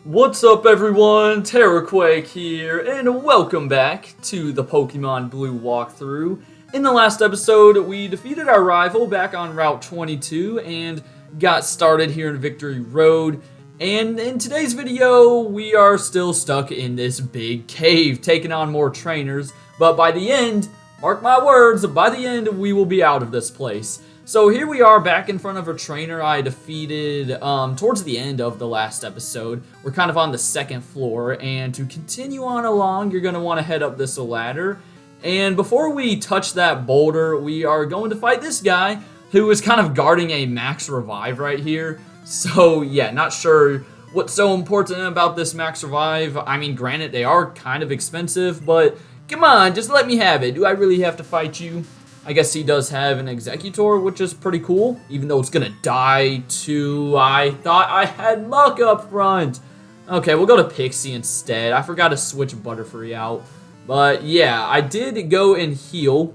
What's up everyone, Terraquake here, and welcome back to the Pokemon Blue walkthrough. In the last episode, we defeated our rival back on Route 22 and got started here in Victory Road. And in today's video, we are still stuck in this big cave, taking on more trainers. But by the end, mark my words, by the end we will be out of this place. So here we are back in front of a trainer I defeated towards the end of the last episode. We're kind of on the second floor, and to continue on along, you're going to want to head up this ladder. And before we touch that boulder, we are going to fight this guy who is kind of guarding a max revive right here. So yeah, not sure what's so important about this max revive. I mean, granted, they are kind of expensive, but come on, just let me have it. Do I really have to fight you? I guess he does have an Executor, which is pretty cool, even though it's gonna die too. I thought I had Muck up front. Okay, we'll go to Pixie instead. I forgot to switch Butterfree out. But yeah, I did go and heal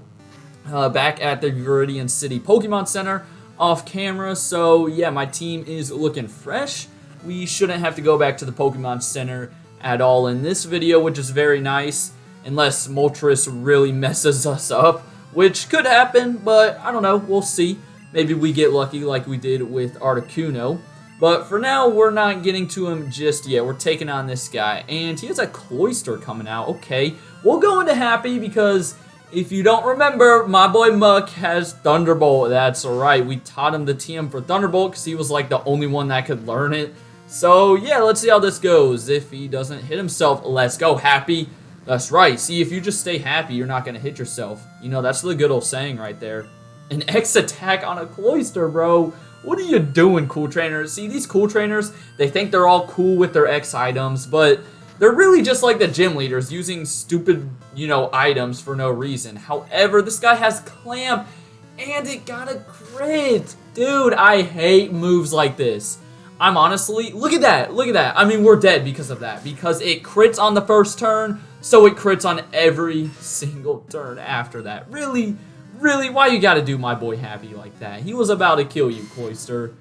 back at the Viridian City Pokemon Center off camera. So yeah, my team is looking fresh. We shouldn't have to go back to the Pokemon Center at all in this video, which is very nice, unless Moltres really messes us up. Which could happen, but I don't know, we'll see. Maybe we get lucky like we did with Articuno. But for now, we're not getting to him just yet. We're taking on this guy, and he has a Cloyster coming out. Okay, we'll go into Happy because if you don't remember, my boy Muck has Thunderbolt. That's right, we taught him the TM for Thunderbolt because he was like the only one that could learn it. So yeah, let's see how this goes. If he doesn't hit himself, let's go Happy. That's right. See, if you just stay happy, you're not going to hit yourself. You know, that's the good old saying right there. An X attack on a Cloyster, bro. What are you doing, cool trainers? See, these cool trainers, they think they're all cool with their X items, but they're really just like the gym leaders using stupid, you know, items for no reason. However, this guy has Clamp, and it got a crit. Dude, I hate moves like this. I'm honestly, look at that, look at that. I mean, we're dead because of that, because it crits on the first turn, so it crits on every single turn after that. Really, really, why you gotta do my boy happy like that? He was about to kill you, Cloyster.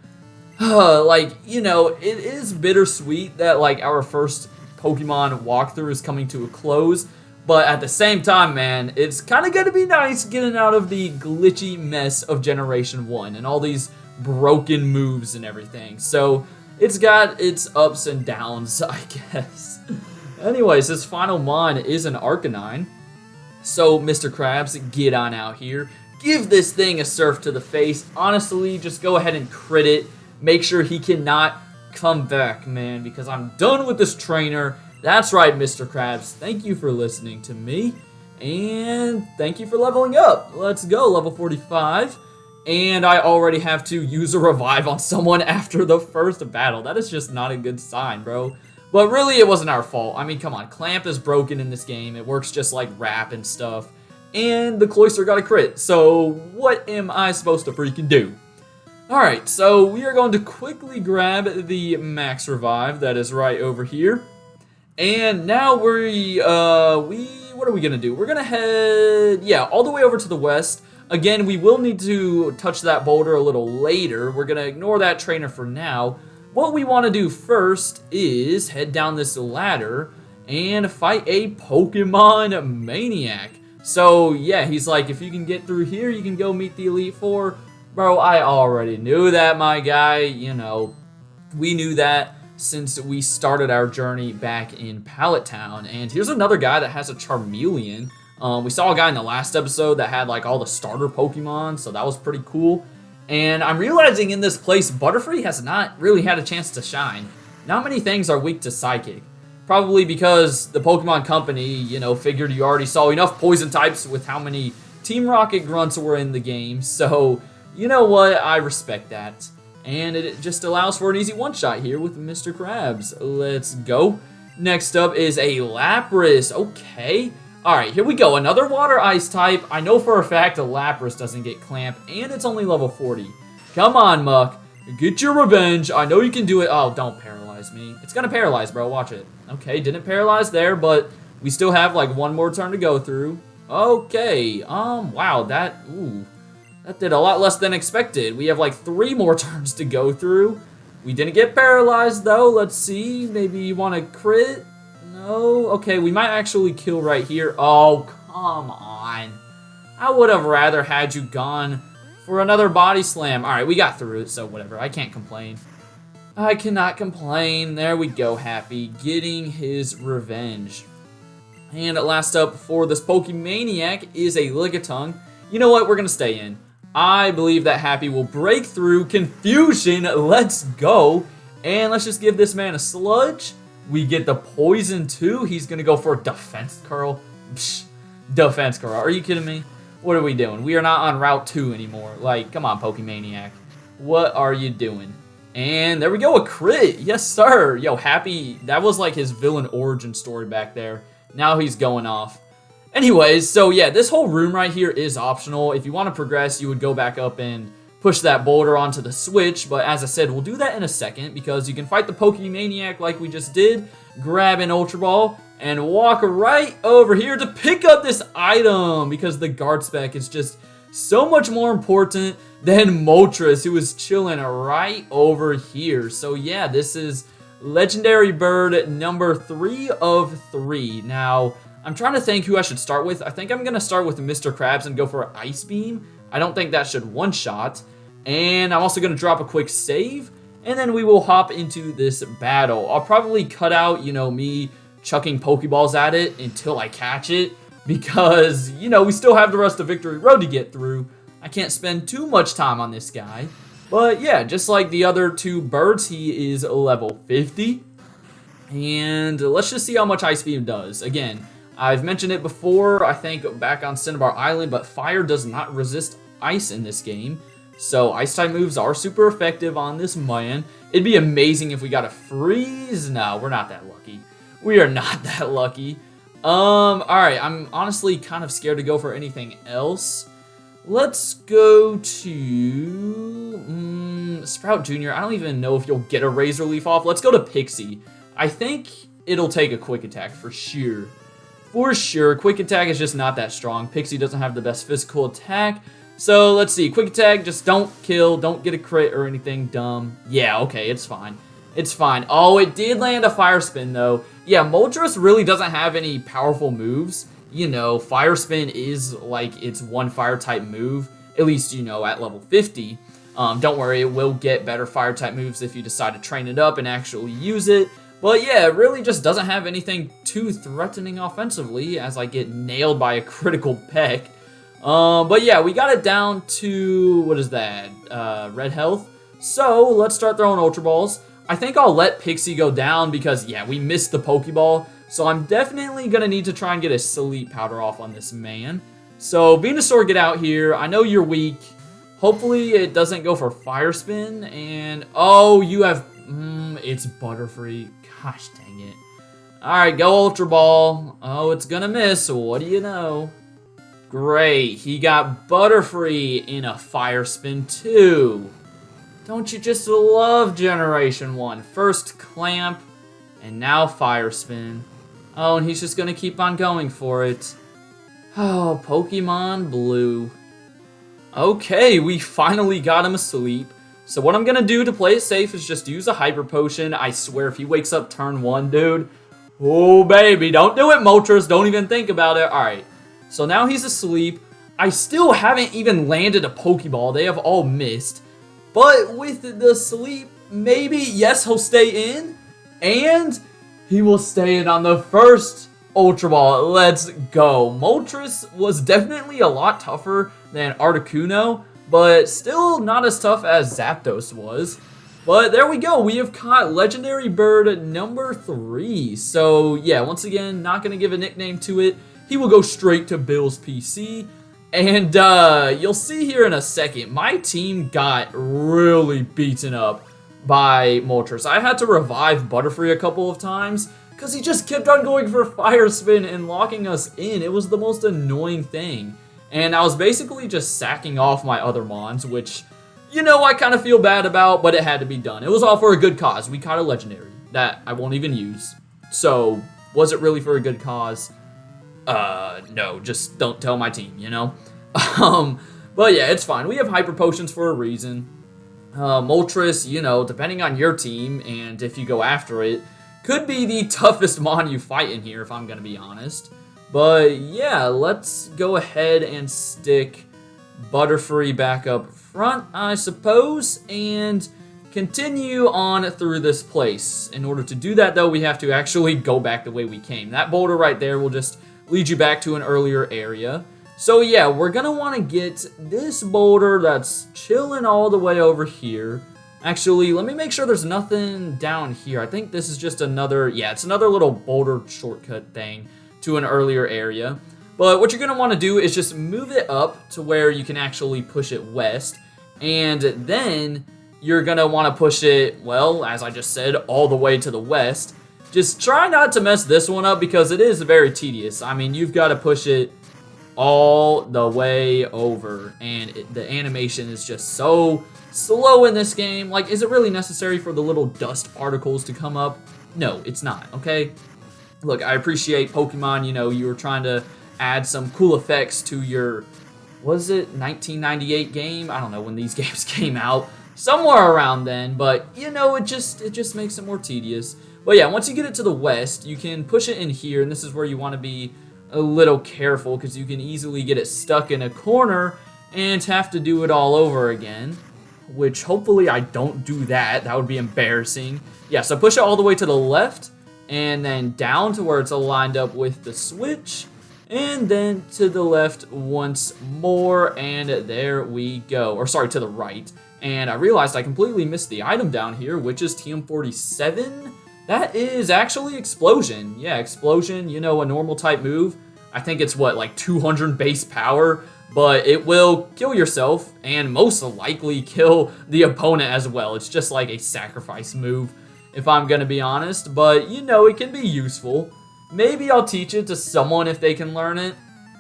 Like, you know, it is bittersweet that, like, our first Pokemon walkthrough is coming to a close, but at the same time, man, it's kind of gonna be nice getting out of the glitchy mess of Generation 1 and all these broken moves and everything. So it's got its ups and downs, I guess. Anyways, this final mon is an Arcanine. So Mr. Krabs, get on out here. Give this thing a surf to the face. Honestly, just go ahead and crit it. Make sure he cannot come back, man, because I'm done with this trainer. That's right, Mr. Krabs. Thank you for listening to me. And thank you for leveling up. Let's go, level 45. And I already have to use a revive on someone after the first battle. That is just not a good sign, bro. But really, it wasn't our fault. I mean, come on. Clamp is broken in this game. It works just like Wrap and stuff. And the Cloyster got a crit. So what am I supposed to freaking do? Alright, so we are going to quickly grab the Max Revive that is right over here. And now what are we going to do? We're going to head, yeah, all the way over to the west. Again, we will need to touch that boulder a little later. We're going to ignore that trainer for now. What we want to do first is head down this ladder and fight a Pokemon Maniac. So, yeah, he's like, if you can get through here, you can go meet the Elite Four. Bro, I already knew that, my guy. You know, we knew that since we started our journey back in Pallet Town. And here's another guy that has a Charmeleon. We saw a guy in the last episode that had like all the starter Pokemon, so that was pretty cool. And I'm realizing in this place, Butterfree has not really had a chance to shine. Not many things are weak to Psychic. Probably because the Pokemon Company, you know, figured you already saw enough poison types with how many Team Rocket grunts were in the game. So, you know what? I respect that. And it just allows for an easy one-shot here with Mr. Krabs. Let's go. Next up is a Lapras. Okay. Alright, here we go. Another water ice type. I know for a fact a Lapras doesn't get Clamp, and it's only level 40. Come on, Muck. Get your revenge. I know you can do it. Oh, don't paralyze me. It's gonna paralyze, bro. Watch it. Okay, didn't paralyze there, but we still have like one more turn to go through. Okay. Wow, that did a lot less than expected. We have like 3 more turns to go through. We didn't get paralyzed, though. Let's see. Maybe you want to crit? No? Okay, we might actually kill right here. Oh, come on. I would have rather had you gone for another body slam. All right, we got through it, so whatever. I can't complain. I cannot complain. There we go, Happy. Getting his revenge. And last up for this Pokemaniac is a Lickitung. You know what? We're going to stay in. I believe that Happy will break through Confusion. Let's go. And let's just give this man a Sludge. We get the Poison too. He's going to go for a Defense Curl. Psh, Defense Curl. Are you kidding me? What are we doing? We are not on Route 2 anymore. Like, come on, Pokemaniac. What are you doing? And there we go, a crit. Yes, sir. Yo, Happy, that was like his villain origin story back there. Now he's going off. Anyways, so yeah, this whole room right here is optional. If you want to progress, you would go back up and push that boulder onto the switch. But as I said, we'll do that in a second because you can fight the Pokemaniac like we just did. Grab an Ultra Ball and walk right over here to pick up this item because the guard spec is just so much more important than Moltres, who is chilling right over here. So yeah, this is Legendary Bird number 3 of 3. Now, I'm trying to think who I should start with. I think I'm going to start with Mr. Krabs and go for Ice Beam. I don't think that should one-shot. And I'm also going to drop a quick save. And then we will hop into this battle. I'll probably cut out, me chucking Pokeballs at it until I catch it. Because, we still have the rest of Victory Road to get through. I can't spend too much time on this guy. But yeah, just like the other 2 birds, he is level 50. And let's just see how much Ice Beam does. Again, I've mentioned it before, I think back on Cinnabar Island, but fire does not resist ice in this game. So ice type moves are super effective on this man. It'd be amazing if we got a freeze. No, we're not that lucky. We are not that lucky. Alright, I'm honestly kind of scared to go for anything else. Let's go to Sprout Jr. I don't even know if you'll get a Razor Leaf off. Let's go to Pixie. I think it'll take a Quick Attack for sure. For sure, Quick Attack is just not that strong. Pixie doesn't have the best physical attack. So, let's see. Quick Attack, just don't kill, don't get a crit or anything dumb. Yeah, okay, it's fine. It's fine. Oh, it did land a Fire Spin, though. Yeah, Moltres really doesn't have any powerful moves. Fire Spin is like its one Fire-type move, at least, at level 50. Don't worry, it will get better Fire-type moves if you decide to train it up and actually use it. But yeah, it really just doesn't have anything too threatening offensively as I get nailed by a critical peck. But yeah, we got it down to, what is that, red health. So let's start throwing Ultra Balls. I think I'll let Pixie go down because, yeah, we missed the Pokeball. So I'm definitely going to need to try and get a Sleep Powder off on this man. So Venusaur, get out here. I know you're weak. Hopefully it doesn't go for Fire Spin. And, oh, you have, it's Butterfree. Gosh dang it. Alright, go Ultra Ball. Oh, it's gonna miss. What do you know? Great. He got Butterfree in a Fire Spin too. Don't you just love Generation 1? First Clamp, and now Fire Spin. Oh, and he's just gonna keep on going for it. Oh, Pokemon Blue. Okay, we finally got him asleep. So what I'm going to do to play it safe is just use a Hyper Potion. I swear, if he wakes up turn 1, dude. Oh, baby. Don't do it, Moltres. Don't even think about it. All right. So now he's asleep. I still haven't even landed a Pokeball. They have all missed. But with the sleep, maybe, yes, he'll stay in. And he will stay in on the first Ultra Ball. Let's go. Moltres was definitely a lot tougher than Articuno, but still not as tough as Zapdos was. But there we go. We have caught Legendary Bird number 3. So, yeah, once again, not going to give a nickname to it. He will go straight to Bill's PC. And you'll see here in a second, my team got really beaten up by Moltres. I had to revive Butterfree a couple of times because he just kept on going for Fire Spin and locking us in. It was the most annoying thing. And I was basically just sacking off my other Mons, which, you know, I kind of feel bad about, but it had to be done. It was all for a good cause. We caught a Legendary that I won't even use. So, was it really for a good cause? No, just don't tell my team, you know? But yeah, it's fine. We have Hyper Potions for a reason. Moltres, you know, depending on your team and if you go after it, could be the toughest mon you fight in here, if I'm going to be honest. But yeah, let's go ahead and stick Butterfree back up front, I suppose, and continue on through this place. In order to do that, though, we have to actually go back the way we came. That boulder right there will just lead you back to an earlier area. So yeah, we're going to want to get this boulder that's chilling all the way over here. Actually, let me make sure there's nothing down here. I think this is just another, yeah, it's another little boulder shortcut thing to an earlier area. But what you're going to want to do is just move it up to where you can actually push it west. And then you're going to want to push it, well, as I just said, all the way to the west. Just try not to mess this one up because it is very tedious. I mean, you've got to push it all the way over. And the animation is just so slow in this game. Like, is it really necessary for the little dust particles to come up? No, it's not, okay? Look, I appreciate Pokemon, you know, you were trying to add some cool effects to your, was it 1998 game? I don't know when these games came out. Somewhere around then, but, you know, it just makes it more tedious. But yeah, once you get it to the west, you can push it in here, and this is where you want to be a little careful because you can easily get it stuck in a corner and have to do it all over again, which hopefully I don't do that. That would be embarrassing. Yeah, so push it all the way to the left and then down to where it's aligned up with the switch, and then to the left once more, and there we go. Or sorry, to the right. And I realized I completely missed the item down here, which is TM47. That is actually Explosion. Yeah, Explosion, you know, a normal type move. I think it's, what, like 200 base power? But it will kill yourself and most likely kill the opponent as well. It's just like a sacrifice move, if I'm going to be honest. But, you know, it can be useful. Maybe I'll teach it to someone if they can learn it.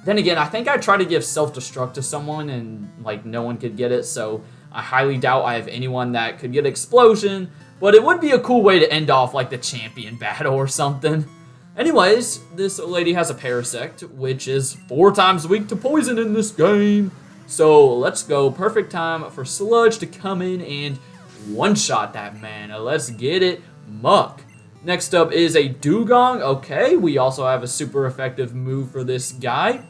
Then again, I think I tried to give self-destruct to someone and, like, no one could get it. So I highly doubt I have anyone that could get Explosion. But it would be a cool way to end off, like, the champion battle or something. Anyways, this lady has a Parasect, which is 4 times weak to poison in this game. So let's go. Perfect time for Sludge to come in and one-shot that man. Let's get it, Muck. Next up is a Dugong. Okay, we also have a super effective move for this guy.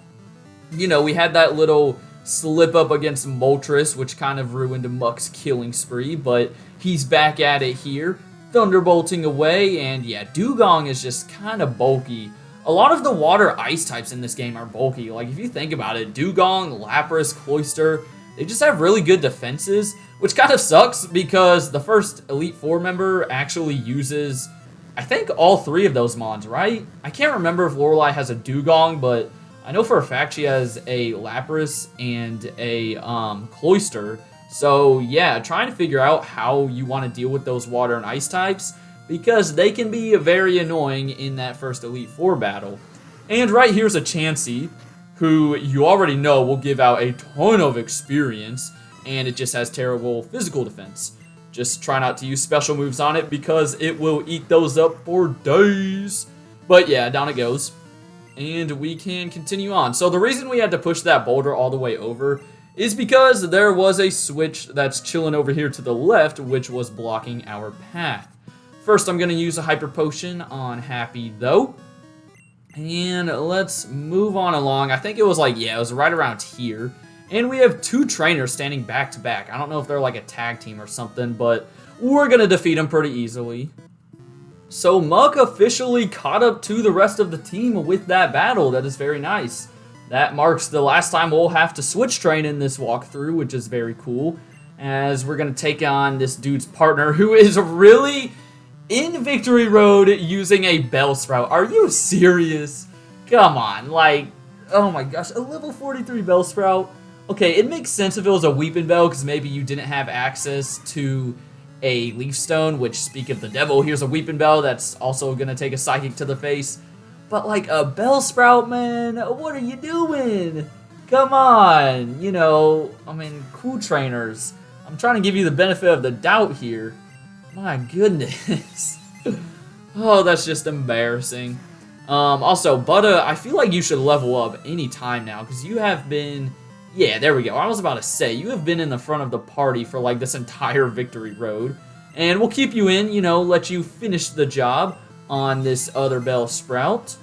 You know, we had that little slip up against Moltres, which kind of ruined Muck's killing spree, but he's back at it here. Thunderbolting away, and yeah, Dugong is just kind of bulky. A lot of the water ice types in this game are bulky. Like, if you think about it, Dugong, Lapras, Cloyster, they just have really good defenses, which kind of sucks because the first Elite Four member actually uses, I think, all 3 of those mons, right? I can't remember if Lorelei has a Dugong, but I know for a fact she has a Lapras and a Cloyster. So yeah, trying to figure out how you want to deal with those water and ice types, because they can be very annoying in that first Elite Four battle. And right here's a Chancy, who you already know will give out a ton of experience, and it just has terrible physical defense. Just try not to use special moves on it because it will eat those up for days. But yeah, down it goes. And we can continue on. So the reason we had to push that boulder all the way over is because there was a switch that's chilling over here to the left, which was blocking our path. First, I'm going to use a Hyper Potion on Happy, though. And let's move on along. I think it was like, yeah, it was right around here. And we have 2 trainers standing back to back. I don't know if they're like a tag team or something, but we're going to defeat them pretty easily. So Muck officially caught up to the rest of the team with that battle. That is very nice. That marks the last time we'll have to switch train in this walkthrough, which is very cool, as we're going to take on this dude's partner, who is really in Victory Road using a Bellsprout. Are you serious? Come on, like, oh my gosh, a level 43 Bellsprout? Okay, it makes sense if it was a Weeping Bell, because maybe you didn't have access to a Leaf Stone, which, speak of the devil, here's a Weeping Bell that's also going to take a Psychic to the face. But like a Bellsprout, man, what are you doing? Come on, you know, I mean, cool trainers. I'm trying to give you the benefit of the doubt here. My goodness. Oh, that's just embarrassing. Also, Butta, I feel like you should level up any time now, because you have been Yeah, there we go. I was about to say, you have been in the front of the party for like this entire victory road. And we'll keep you in, let you finish the job on this other Bellsprout.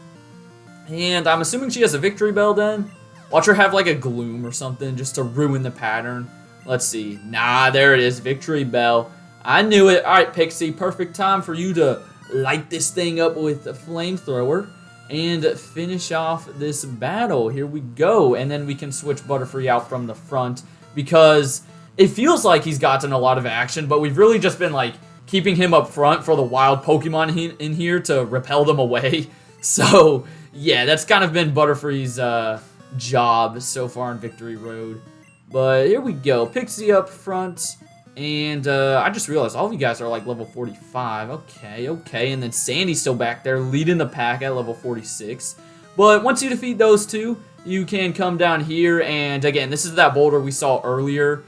And I'm assuming she has a victory bell then. Watch her have like a gloom or something just to ruin the pattern. Let's see. Nah, there it is. Victory bell. I knew it. All right, Pixie. Perfect time for you to light this thing up with a flamethrower and finish off this battle. Here we go. And then we can switch Butterfree out from the front because it feels like he's gotten a lot of action, but we've really just been like keeping him up front for the wild Pokemon in here to repel them away. So yeah, that's kind of been Butterfree's job so far in Victory Road. But here we go. Pixie up front. And I just realized all of you guys are like level 45. Okay. And then Sandy's still back there leading the pack at level 46. But once you defeat those two, you can come down here. And again, this is that boulder we saw earlier.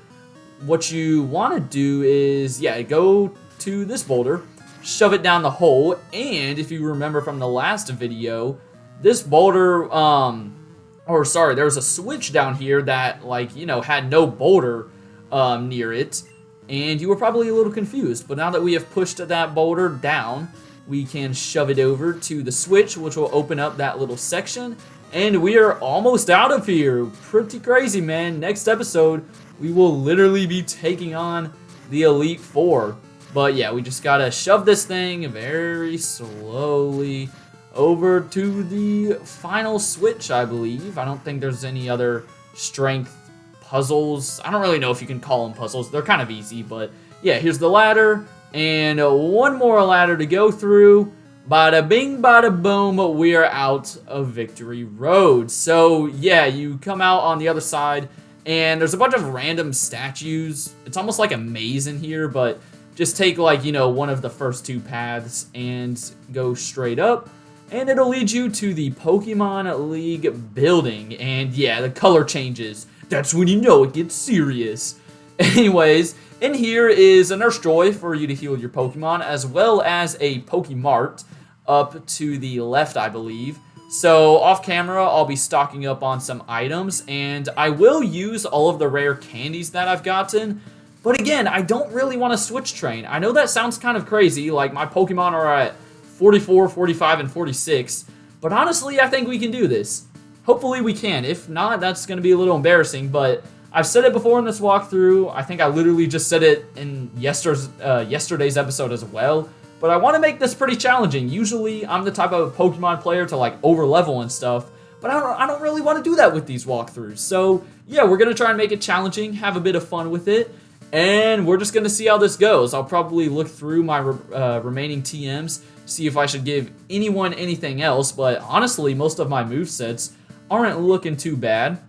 What you want to do is, yeah, go to this boulder, shove it down the hole. And if you remember from the last video, this boulder, there was a switch down here that, like, had no boulder near it. And you were probably a little confused, but now that we have pushed that boulder down, we can shove it over to the switch, which will open up that little section. And we are almost out of here. Pretty crazy, man. Next episode, we will literally be taking on the Elite Four. But yeah, we just gotta shove this thing very slowly over to the final switch, I believe. I don't think there's any other strength puzzles. I don't really know if you can call them puzzles. They're kind of easy, but yeah, here's the ladder, and one more ladder to go through. Bada bing, bada boom, we are out of Victory Road. So yeah, you come out on the other side, and there's a bunch of random statues. It's almost like a maze in here, but just take like, one of the first two paths and go straight up, and it'll lead you to the Pokemon League building. And yeah, the color changes. That's when you know it gets serious. Anyways, in here is a Nurse Joy for you to heal your Pokemon, as well as a Pokemart up to the left, I believe. So off camera, I'll be stocking up on some items, and I will use all of the rare candies that I've gotten. But again, I don't really want to switch train. I know that sounds kind of crazy, like my Pokemon are at 44, 45, and 46. But honestly, I think we can do this. Hopefully we can. If not, that's going to be a little embarrassing, but I've said it before in this walkthrough. I think I literally just said it in yesterday's episode as well, but I want to make this pretty challenging. Usually, I'm the type of Pokemon player to like over-level and stuff, but I don't really want to do that with these walkthroughs. So yeah, we're going to try and make it challenging, have a bit of fun with it, and we're just going to see how this goes. I'll probably look through my remaining TMs, see if I should give anyone anything else, but honestly, most of my movesets aren't looking too bad.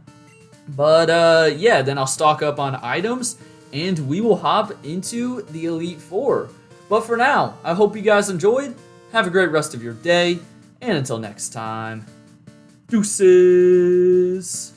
But yeah, then I'll stock up on items and we will hop into the Elite Four. But for now, I hope you guys enjoyed. Have a great rest of your day, and until next time, deuces.